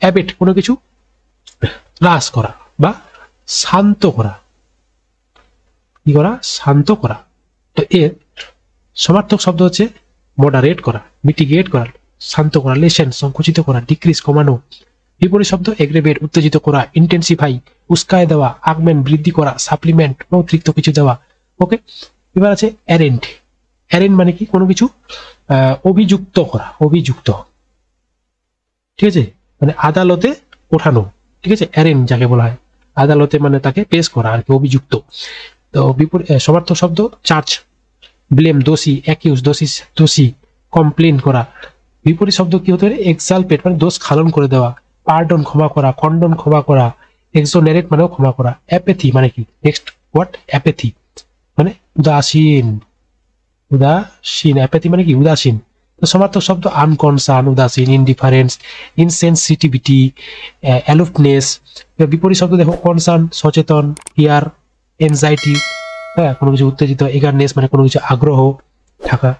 অ্যাবেট কোনো কিছু হ্রাস করা বা শান্ত করা, কি করা? শান্ত করা। তো এর সমার্থক শব্দ হচ্ছে মডারেট করা, মিটিগেট করা, শান্ত করা, লেসেন সংকুচিত করা, ডিক্রিজ কমানো। বিপরীত শব্দ এগ্রেভেট উত্তেজিত করা, ইন্টেন্সিফাই উস্কায় দেওয়া, আগমেন্ট বৃদ্ধি করা, সাপ্লিমেন্ট অতিরিক্ত কিছু দেওয়া। ওকে, এবার আছে অ্যারেন্ট। অ্যারেন্ট মানে কি? কোনো কিছু অভিযুক্ত করা, অভিযুক্ত, ঠিক আছে, মানে আদালতে ওঠানো, ঠিক আছে, অ্যারেন্ট যাকে বলা হয়, আদালতে মানে তাকে পেশ করা আর কি, অভিযুক্ত। তো বিপরীত সমার্থক শব্দ চার্জ, ব্লেম দোষী, অ্যাকিউজ দোষী, কমপ্লেন করা। বিপরীত শব্দ কি হতে পারে? এক্সালপেট মানে দোষ খালন করে দেওয়া, পার্ডন ক্ষমা করা, খণ্ডন ক্ষমা করা, এক্সোনারেট মানেও ক্ষমা করা। অ্যাপেথি মানে কি? Next what? অ্যাপেথি মানে উদাসীন, উদাসীন। অ্যাপেথি মানে কি? উদাসীন। তো সমার্থক শব্দ আনকনসার্ন, উদাসীন, ইনডিফারেন্স, ইনসেনসিটিভিটি, অ্যালুফনেস। বিপরীত শব্দ দেখো কনসার্ন সচেতন, ফিয়ার, এনজাইটি, হ্যাঁ কোনো কিছু উত্তেজিত, এগারনেস মানে কোনো কিছু আগ্রহ থাকা।